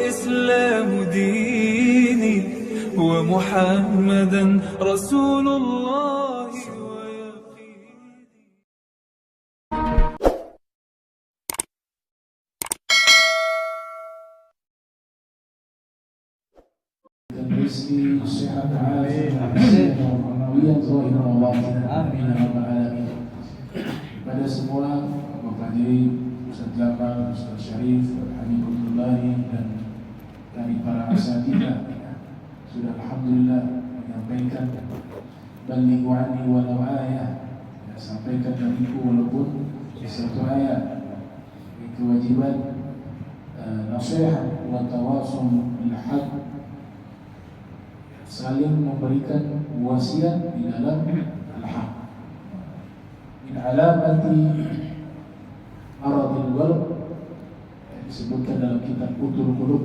والإسلام ديني ومحمدا رسول الله ويقيني. Rizki, sehat, afiat, kemuliaan zahir wa batin. Amin ya rabbal alamin. Pada semua Bapak Haji Ustaz Jamal, Ustaz Syarif, Habibullah dan dari para asatidzah sudah alhamdulillah menyampaikan balighu anni walau ayah, sampaikan dariku walaupun satu ayat. Kewajiban nasihat wa tawasul bil haq, saling memberikan wasiat di dalam al-haq. Min alamati maradil qalb, disebutkan dalam kitab Qutul Qulub,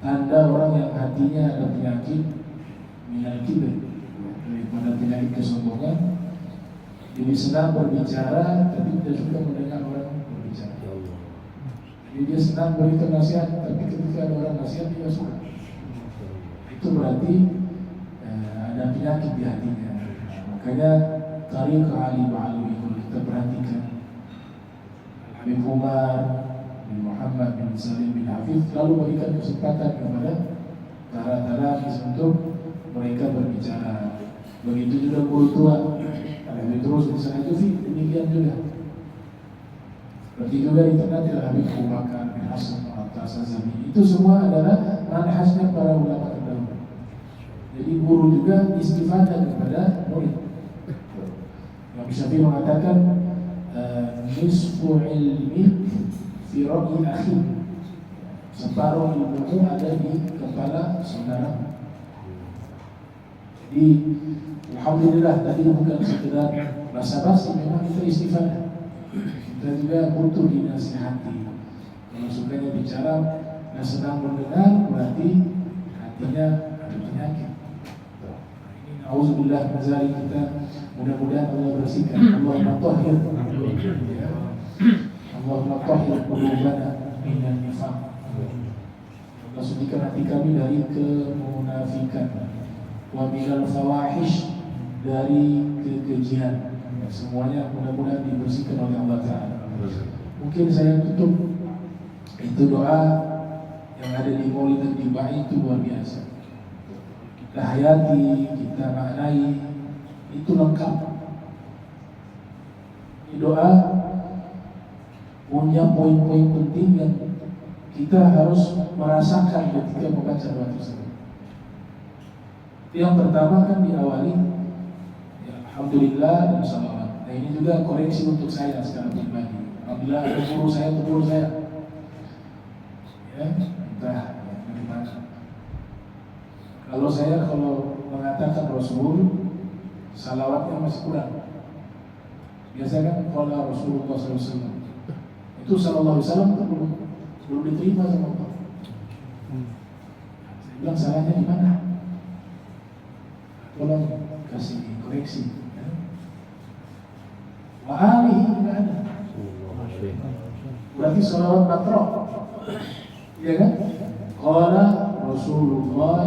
tanda orang yang hatinya ada penyakit minal kibr, daripada penyakit kesombongan. Jadi senang berbicara tapi tidak suka mendengar orang berbicara. Jadi dia senang berikan nasihat tapi ketika ada orang nasihat dia suka. Itu berarti ada penyakit di hatinya. Makanya Tariq Ali Ba'alwi kalau kita perhatikan, Habib Umar bin Muhammad bin Salim bin Hafiz lalu berikan kesempatan kepada para talabis untuk mereka berbicara. Begitu juga guru tua Habib terus di sana itu demikian juga. Seperti juga di tengah Habib Abu Bakar bin Hasan Al-Tasazami, itu semua adalah manhajnya para ulama terdahulu. Jadi guru juga istifadah kepada murid. Yang bisa mengatakan nisfu ilmi fi ra'yi akhi, separuh ilmu ada di kepala saudara. Jadi alhamdulillah tadi bukan sekedar basa-basi, memang kita istifadah. Kita juga butuh dinasihati. Kalau sukanya bicara dan sedang mendengar berarti hatinya ada penyakit. Auzubillah min zalik, kita mudah-mudahan Allah bersihkan. Allahumma tahhir, Allahumma tahhir qulubana minan nifaq. Allah sucikan hati kami dari kemunafikan, wa minal fawahish, dari kekejian. Semuanya mudah-mudahan dibersihkan oleh Allah Ta'ala. Mungkin saya tutup, itu doa yang ada di Maulid An-Nabi itu luar biasa. Kita hayati, kita maknai, itu lengkap. Ini doa punya poin-poin penting yang kita harus merasakan ketika membaca doa tersebut. Yang pertama kan diawali ya, alhamdulillah dan salawat. Nah ini juga koreksi untuk saya sekarang pribadi. Alhamdulillah ada guru saya, ya, entah dari mana. Kalau saya mengatakan Rasul, salawatnya masih kurang. Biasanya kan kalau Rasulullah SAW itu sallallahu alaihi wasallam itu belum diterima sama Allah. Saya bilang salahnya di mana? Tolong kasih koreksi. Ya. Wa alihi tidak ada. Berarti salawat matrok, iya kan? Qala Rasulullah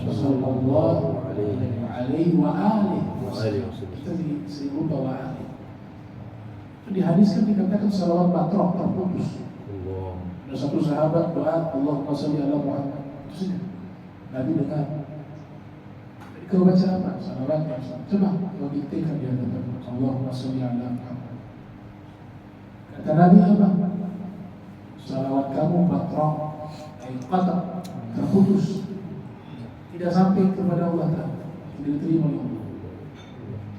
sallallahu alaihi wa alihi. Kita disebut bahwa alihi. Di hadis kan dikatakan salawat matrok, terputus. Ada satu sahabat doa Allahumma shalli ala Muhammad. Itu saja. Nabi dengar. Kau baca apa? Salawat. Coba kau diktekan di hadapan Allahumma shalli ala Muhammad. Kata Nabi apa? Salawat kamu matrok, qata, terputus. Tidak sampai kepada Allah Ta'ala, tidak diterima oleh Allah.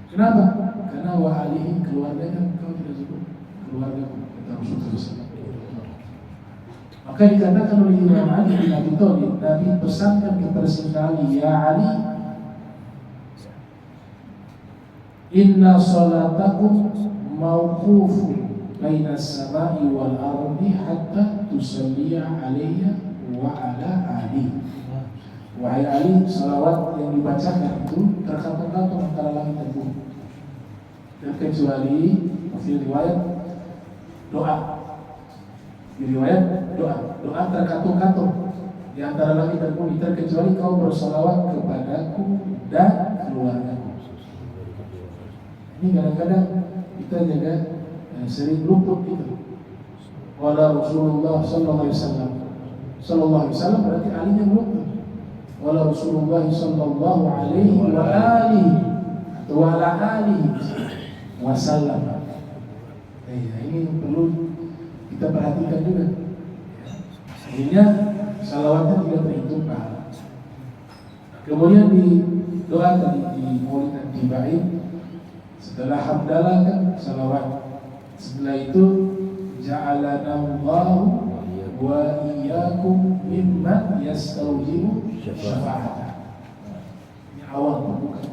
Kenapa? Karena wa alihi, keluarganya kau tidak sebut keluarga kata Rasulullah. Maka dikatakan oleh Imam Ali bin Abi Thalib, Nabi pesankan kepada Sayyidina Ali, ya Ali, inna salatakum mawqufun baina as-sama'i wal ardi hatta tusalliya alayya wa ala ali. Wahai Ali, salawat yang dibacakan itu tergantung antara langit dan bumi. Dan kecuali hasil riwayat doa riwayat doa terkatung-katung di antara langit dan bumi, terkecuali kau bersolawat kepadaku dan keluargaku. Ini kadang-kadang kita jaga sering luput itu. Wala Rasulullah sallallahu alaihi wasallam. Sallallahu alaihi wasallam berarti alinya luput. Wala Rasulullah sallallahu alaihi wa alihi atau ala alihi wasallam. Ini perlu kita perhatikan juga. Akhirnya salawatnya tidak terhitung pahala. Kemudian di doa tadi di Maulid Nabi, setelah hamdalah kan salawat. Setelah itu ja'alanallahu wa iyyakum mimman yastaujibu syafa'ata. Ini awal pembuka.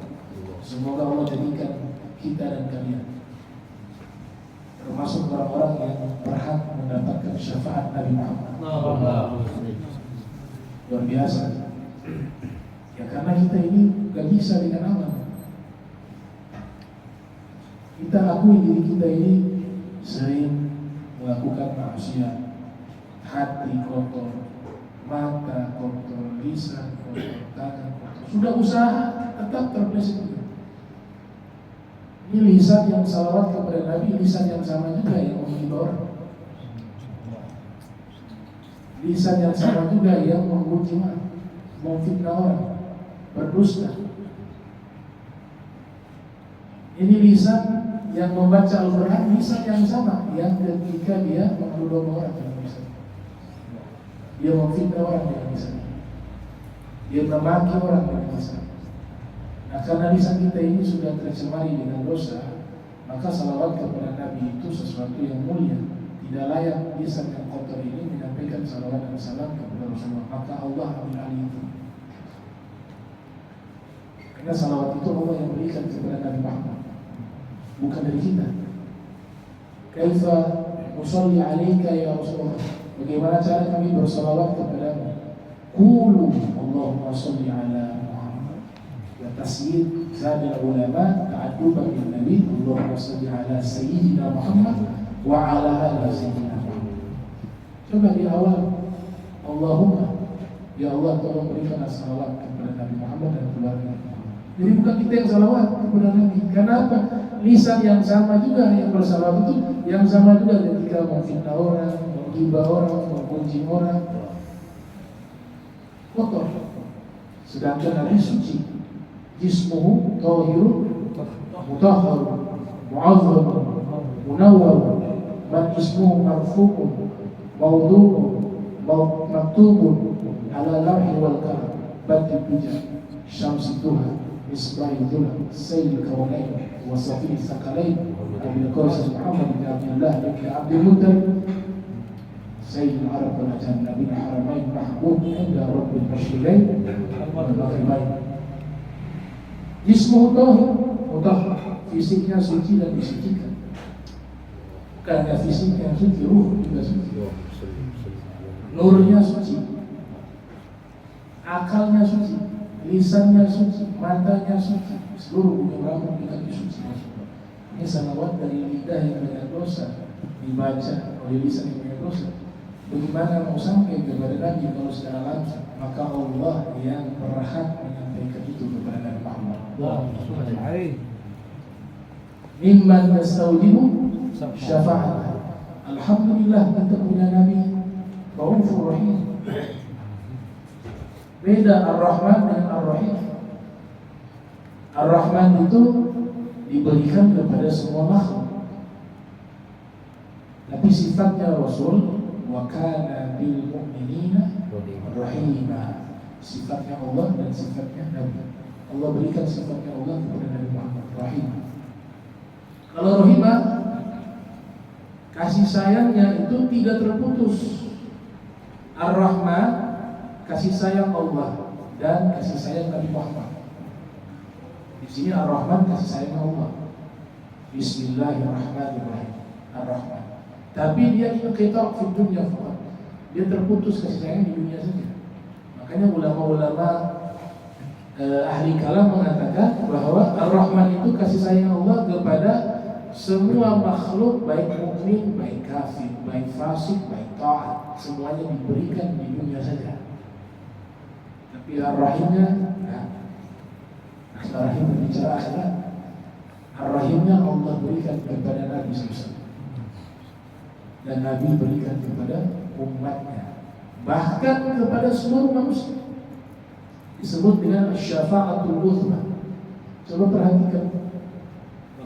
Semoga Allah jadikan kita dan kalian termasuk orang-orang yang berhak mendapatkan syafaat Nabi Muhammad. Luar biasa. Ya karena kita ini gak bisa dengan amal. Kita akui diri kita ini sering melakukan maksiat, hati kotor, mata kotor, lisan kotor, tangan kotor. Sudah usaha tetap terpleset. Ini lisan yang salawat kepada Nabi, lisan yang sama juga yang menghina orang. Lisan yang sama juga yang membenci orang, memfitnah orang, berdusta. Ini lisan yang membaca Al-Quran, lisan yang sama yang ketika dia mengeluh orang dengan lisan. Dia memfitnah orang dengan lisan. Dia memaki orang dengan lisan. Nah, karena lisan kita ini sudah tercemari dengan dosa, maka salawat kepada Nabi itu sesuatu yang mulia. Tidak layak lisan yang kotor ini menyampaikan salawat dan salam kepada Rasulullah. Maka Allah ambil alih itu. Karena salawat itu Allah yang berikan kepada Nabi Muhammad, bukan dari kita. Kaifa nusalli alaika ya Rasulullah? Bagaimana cara kami bersalawat kepadamu? Qulu Allahumma salli ala Tasjid zadil ulama ta'adduban bin Nabi Allahumma salli ala Sayyidina Muhammad wa ala ali Sayyidina Muhammad. Coba di awal Allahumma ya Allah tolong berikan salawat kepada Nabi Muhammad dan keluarga. Jadi bukan kita yang salawat kepada Nabi. Kenapa? Lisan yang sama juga yang bersalawat itu yang sama juga ketika memfitnah orang, menghina orang, mempuji orang, kotor. Sedangkan Nabi suci. Jismuhu tahirun mutahhar mu'azzam munawwar man ismuhu marfu'un mawdu'un maktubun ala lawhi wal qalam badr bija syamsi duha misbahil duha sayyid kaunain wa safir sakalain Abil Qasim Muhammad bin Abdullah bin Abdul Muttalib sayyid al-arab wal ajam nabi haramain mahbub inda rabbil masyriqain wal maghribain. Jismuhu tahir, mutahhar, fisiknya suci dan disucikan. Bukannya fisiknya suci, ruh juga suci. Nurnya suci, akalnya suci, lisannya suci, matanya suci, seluruh bumi rambut kita suci. Ini salawat dari lidah yang banyak dosa dibaca oleh lisan yang banyak dosa. Bagaimana mau sampai kepada Nabi kalau secara langsung? Maka Allah yang berhak menyampaikan itu kepada Nabi Muhammad. Mimman yastaujibu syafa'at. Alhamdulillah kita punya Nabi Raufur Rahim. Beda Ar-Rahman dengan Ar-Rahim. Ar-Rahman itu diberikan kepada semua makhluk. Tapi sifatnya Rasul wa kana bil mu'minina rahima. Sifatnya Allah dan sifatnya Nabi. Allah berikan sifatnya Allah kepada Nabi Muhammad Rahim. Kalau Rahimah, kasih sayangnya itu tidak terputus. Ar-Rahman, kasih sayang Allah dan kasih sayang Nabi Muhammad. Di sini Ar-Rahman kasih sayang Allah. Bismillahirrahmanirrahim. Ar-Rahman. Tapi dia inqitab fi dunya faqat. Dia terputus kasih sayang di dunia saja. Makanya ulama-ulama ahli kalam mengatakan bahwa Ar-Rahman itu kasih sayang Allah kepada semua makhluk, baik mukmin, baik kafir, baik fasik, baik taat, semuanya diberikan di dunia saja. Tapi ar-rahimnya, ar-rahim berbicara akhirat. Ar-rahimnya Allah berikan kepada Nabi SAW, dan Nabi berikan kepada umatnya, bahkan kepada seluruh manusia. Disebut dengan syafa'atul uzma. Coba perhatikan.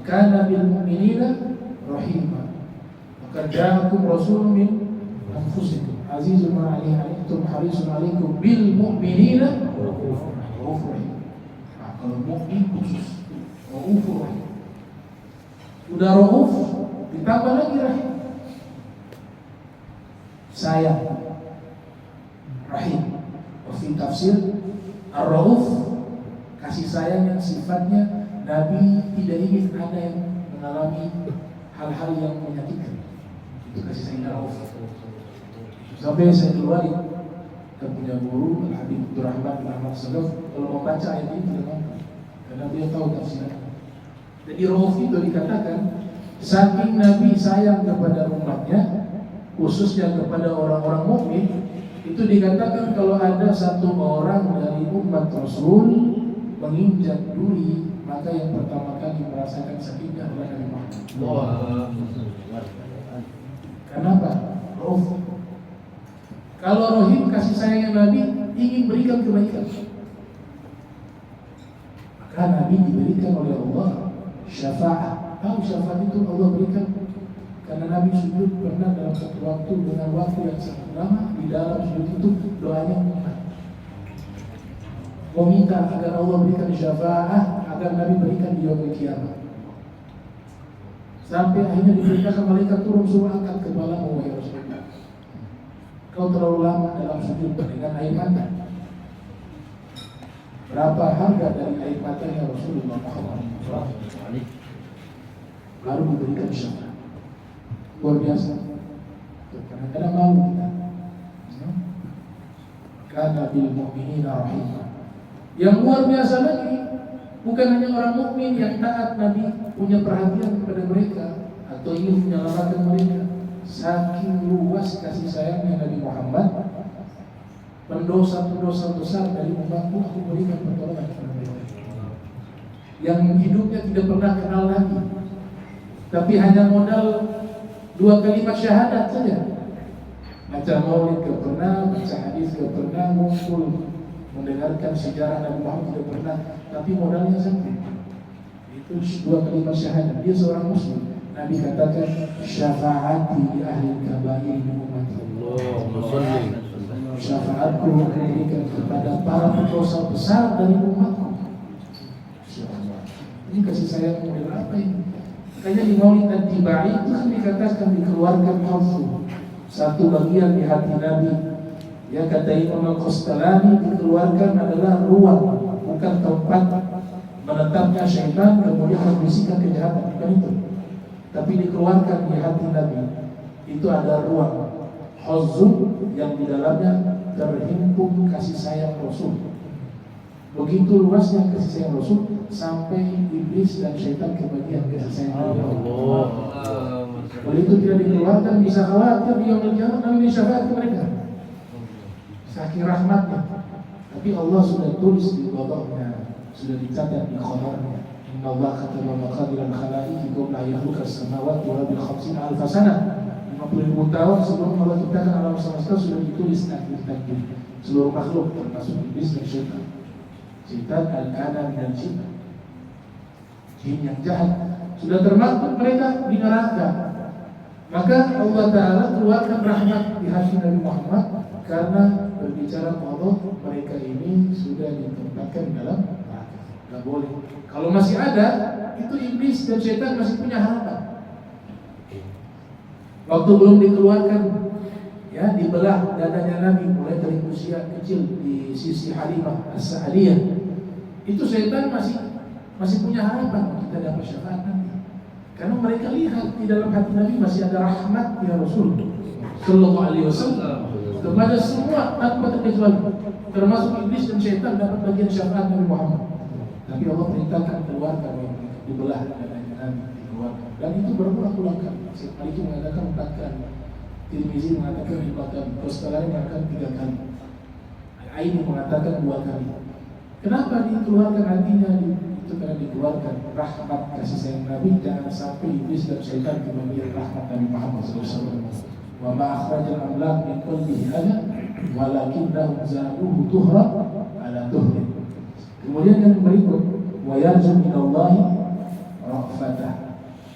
Kana bil mu'minina rahimah. Maka ja'akum rasulun min anfusikum azizun ma 'alaikum harisun 'alaikum bil mu'minina raufur rahim. Kalau mukmin khusus raufur rahim. Sudah rauf ditambah lagi rahim. Sayang, rahim. Fi tafsir ar-rauf, kasih sayang yang sifatnya Nabi tidak ingin ada yang mengalami hal-hal yang menyakitkan. Itu kasih sayang ar-rauf. Sampai saya keluarin, kita punya guru Al-Habib Abdurrahman bin Ahmad Salaf, kalau membaca ayat ini tidak mampu, karena dia tahu tafsirnya. Jadi rauf itu dikatakan saking Nabi sayang kepada umatnya, khususnya kepada orang-orang mukmin, itu dikatakan kalau ada satu orang dari umat Rasul menginjak duri, maka yang pertama kali merasakan sakitnya adalah Nabi Muhammad. Kenapa? Rauf. Kalau Rohim, kasih sayang Nabi ingin berikan kebaikan, maka Nabi diberikan oleh Allah syafaat. Tahu syafaat itu Allah berikan karena Nabi sujud pernah dalam satu waktu dengan waktu yang sangat lama. Di dalam sujud itu doanya meminta agar Allah berikan syafaat, agar Nabi berikan di yaumul kiamat. Sampai akhirnya diperintahkan malaikat turun suruh angkat kepalamu wahai Rasulullah. Kau terlalu lama dalam sujud dengan air mata. Berapa harga dari air matanya Rasulullah Muhammad? Baru diberikan syafaat. Luar biasa. Kadang-kadang malu kita. Kana bil mu'minina rahimah. Yang luar biasa lagi, bukan hanya orang mukmin yang taat Nabi punya perhatian kepada mereka atau ingin menyelamatkan mereka. Saking luas kasih sayangnya Nabi Muhammad, pendosa-pendosa besar dari umatku aku berikan pertolongan kepada mereka. Yang hidupnya tidak pernah kenal Nabi, tapi hanya modal 2 kalimat syahadat saja. Baca maulid gak pernah, baca hadis gak pernah, ngumpul mendengarkan sejarah Nabi Muhammad tidak pernah, tapi modalnya sampai itu 2 kalimat syahadat. Dia seorang muslim. Nabi katakan syafaati di ahli kabair min ummati. Syafaatku diberikan kepada para pendosa besar dari umatku. Ini kasih sayang model apa ini? Makanya di Maulid An-Tibai itu kan dikatakan dikeluarkan hafu, satu bagian di hati Nabi. Ya, kata Imam Al-Qastalani, dikeluarkan adalah ruang, bukan tempat menetapnya syaitan kemudian membisikkan kejahatan, bukan itu. Tapi dikeluarkan di hati Nabi itu ada ruang huzun yang di dalamnya terhimpun kasih sayang Rasul. Begitu luasnya kasih sayang Rasul sampai iblis dan syaitan kebagian kasih sayang Allah. Oleh itu tidak dikeluarkan, bisa khawatir dia berjalan Nabi syafaat ke mereka. Saking rahmatnya. Tapi Allah sudah tulis di qadahnya, sudah dicatat di qadarnya. Inna Allah kataba maqadiran khalaiqi qabla yakhluqa as-samawati wal ardi 50,000 sanah. 50,000 tahun sebelum Allah ciptakan alam semesta sudah ditulis takdir seluruh makhluk termasuk iblis dan syaitan. Syaitan al-kana dan jin yang jahat sudah termaktub mereka di neraka. Maka Allah Ta'ala keluarkan rahmat di hati Nabi Muhammad karena berbicara Allah mereka ini sudah ditempatkan dalam neraka. Gak boleh. Kalau masih ada, itu iblis dan syaitan masih punya harapan. Waktu belum dikeluarkan, ya dibelah dadanya Nabi mulai dari usia kecil di sisi Halimah As-Sa'diyah. Itu syaitan masih punya harapan kita dapat syafaat nanti. Karena mereka lihat di dalam hati Nabi masih ada rahmat ya Rasul Sallallahu Alaihi Wasallam kepada semua tanpa terkecuali, termasuk iblis dan syaitan dapat bagian syafaat Nabi Muhammad. Tapi Allah perintahkan keluarkan dibelah dadanya Nabi. dikeluarkan. Dan itu berulang-ulang kali. Sekali itu mengatakan 4 kali. Tirmizi mengatakan 5 kali. Qastalani mengatakan 3 kali. Aini mengatakan 2 kali. Kenapa dikeluarkan hatinya? Itu karena dikeluarkan rahmat kasih sayang Nabi. Jangan sampai iblis dan syaitan kemudian rahmat Nabi Muhammad SAW. Wa ma akhrajal amlak min qalbihi ada walakinnahum zaduhu tuhra ala tuhrin. Kemudian yang berikut wa yarju minallahi ra'fatah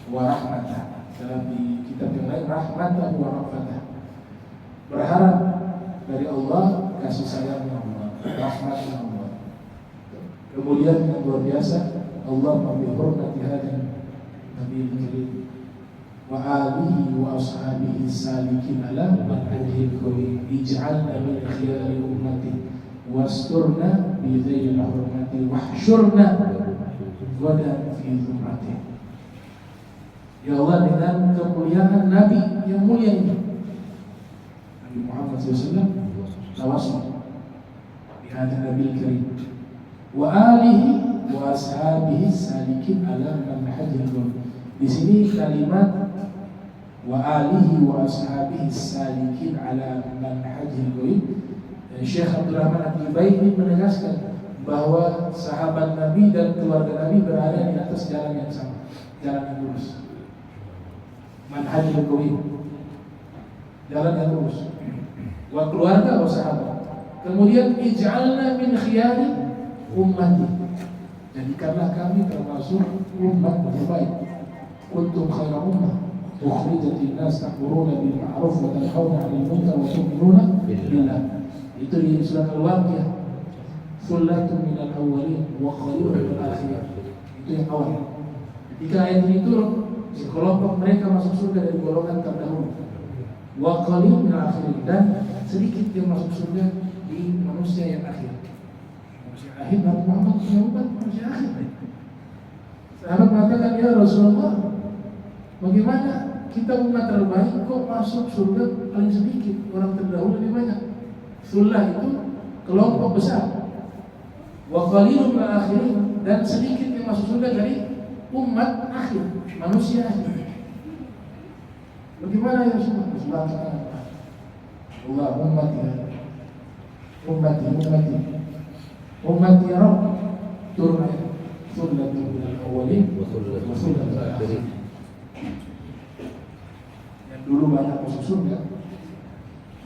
wa rahmatah. Dalam di kitab yang lain rahmatah wa rahmatah. Berharap dari Allah kasih sayangnya Allah, rahmatnya Allah. Kemudian yang luar biasa, Allah menghormati hadis Nabi Karim wa alihi wa ashabihi salikin ala manhajil qawim ij'alna min khiyari ummati wasturna bi dhail hurmati wahsyurna wadan fi zumrati. Ya Allah, dengan kemuliaan Nabi yang mulia ini, Nabi Muhammad SAW, tawassul bi hadis Nabi Karim wa alihi wa ashabihi salikin ala manhajil qawim. Di sini kalimat wa alihi wa ashabihi salikin ala manhajil qawim, Syekh Abdul Rahman At-Tibai ini menegaskan bahwa sahabat Nabi dan keluarga Nabi berada di atas jalan yang sama, jalan yang lurus. Manhajul qawim, jalan yang lurus. Wa keluarga wa sahabat. Kemudian ij'alna min khiyari ummati, jadikanlah kami termasuk umat terbaik. Kuntum khaira ummah ukhrijat lin-nas ta'muruna bil ma'ruf wa tanhauna 'anil munkar wa tu'minuna billah. Itu di surat Al-Waqiah. Sullatun minal awwalin wa qalilun minal akhirin. Itu yang awal. Ketika ayat ini turun, sekelompok mereka masuk surga dari golongan terdahulu. Wa qalilun minal akhirin, dan sedikit yang masuk surga di manusia yang akhir. Akhir Nabi Muhammad punya umat manusia akhir. Sahabat mengatakan, ya Rasulullah, bagaimana kita umat terbaik kok masuk surga paling sedikit, orang terdahulu lebih banyak. Sullah itu kelompok besar. Wa qalilun minal akhirin, dan sedikit yang masuk surga dari umat akhir, manusia akhir. Bagaimana ya Rasulullah? Allah ummati ummati ya Rabb, turun ayat sullatun minal awwalin wa sullatun minal akhirin. Yang dulu banyak masuk surga,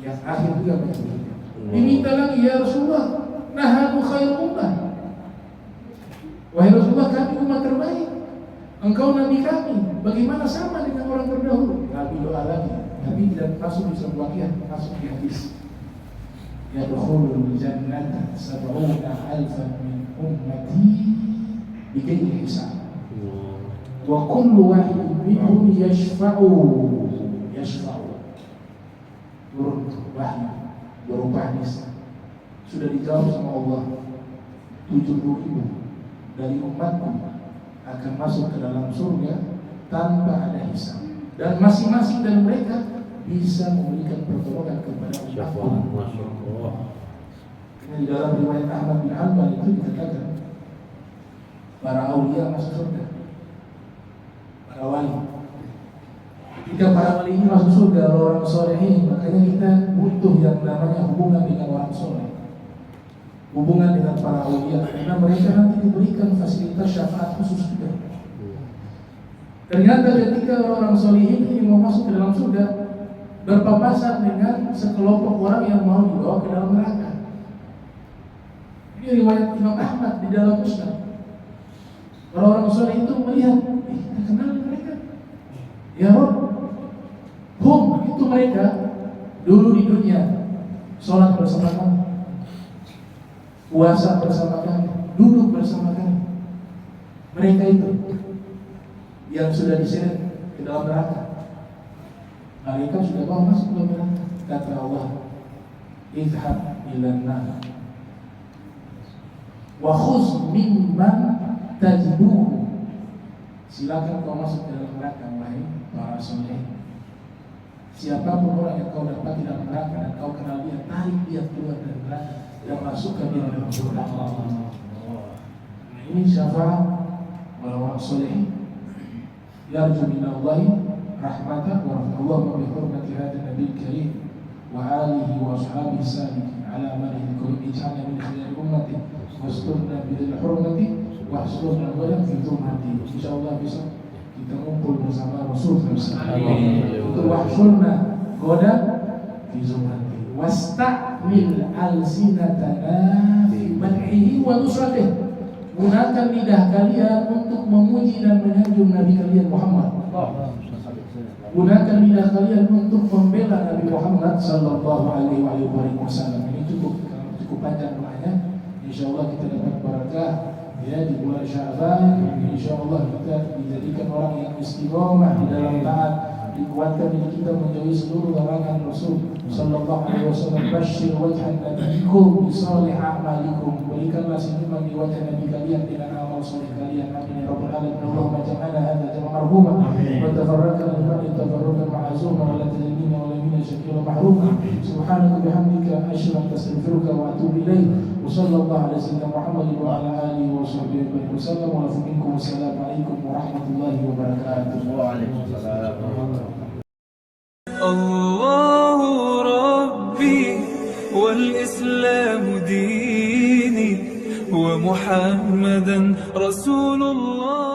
yang akhir juga masuk surga. Diminta lagi, ya Rasulullah, nahanu khair ummah. Wahai Rasulullah, kami umat terbaik, engkau Nabi kami, bagaimana sama dengan orang terdahulu? Nabi doa lagi, Nabi tidak masuk di sebuah kiat, masuk di hadis. Yadkhulul jannata sab'una alfan min ummati bighairi hisab. Wa kullu wahidin minhum yashfa'u. Turun wahyu berupa hadis. Sudah dijawab sama Allah, 70.000 dari umatku akan masuk ke dalam surga tanpa ada hisab, dan masing-masing dari mereka bisa memberikan pertolongan kepada umatku. Ini di dalam riwayat Ahmad bin Hanbal itu dikatakan para aulia masuk surga, para wali. Ketika para wali ini masuk surga, orang soleh ini, makanya kita butuh yang namanya hubungan dengan orang soleh, hubungan dengan para aulia, karena mereka nanti diberikan fasilitas syafaat khusus juga. Ternyata ketika orang soleh ini mau masuk ke dalam surga, berpapasan dengan sekelompok orang yang mau dibawa ke dalam neraka. Ini riwayat Imam Ahmad di dalam Musnad. Orang-orang soleh itu melihat, kita kenal mereka. Ya Rabb, itu mereka dulu di dunia sholat bersama kami, puasa bersama kami, duduk bersama kami. Mereka itu yang sudah diseret ke dalam neraka, mereka sudah mau masuk ke neraka. Kata Allah, idhab ilan nar wa khuz mimman tajiduhu. Silakan kau masuk ke dalam neraka, wahai para soleh. Siapapun orang yang kau dapat di dalam neraka dan kau kenal dia, tarik dia keluar dari neraka dan masukkan dia dalam surga. Ini syafaat orang soleh. yarju minallahi rahmatan wa rahmatullah bi hurmati hadzal nabiyil karim wa alihi wa ashabihi salihin ala manhaj kulli ij'alna min khiyari ummati wasturna bil hurmati wa hasbuna wa fi zumrati. Insyaallah bisa kita ngumpul bersama Rasul sallallahu untuk wahsyurna goda fi zumrati wasta'mil alsinatana fi madhihi wa nusratih. Gunakan lidah kalian untuk memuji dan menyanjung Nabi kalian Muhammad. Gunakan lidah kalian untuk membela Nabi Muhammad sallallahu alaihi wasallam. Ini cukup panjang doanya. Insyaallah kita dapat barakah ya di bulan Sya'ban. Insyaallah kita dijadikan orang yang istiqomah di dalam taat, dikuatkan diri kita menjauhi seluruh larangan Rasul sallallahu alaihi wasallam. Basyir wajhan nabiyikum bi salih a'malikum. Berikanlah senyuman di wajah Nabi kalian dengan amal soleh kalian. Amin ya rabbal alamin. Allahumma ja'alna hadza jam'an marhuma wa tafarraqna min ba'di tafarruqan ma'zuma wa la tajidna wa la minna shakira mahruma. Subhanaka bihamdika asyhadu an la ilaha illa anta astaghfiruka wa atubu ilaik. Wa sallallahu ala sayyidina Muhammad wa ala alihi wa sahbihi wa sallam. Wa minkum assalamu alaikum warahmatullahi wabarakatuh. Waalaikumsalam. الله ربي والإسلام ديني ومحمدا رسول الله.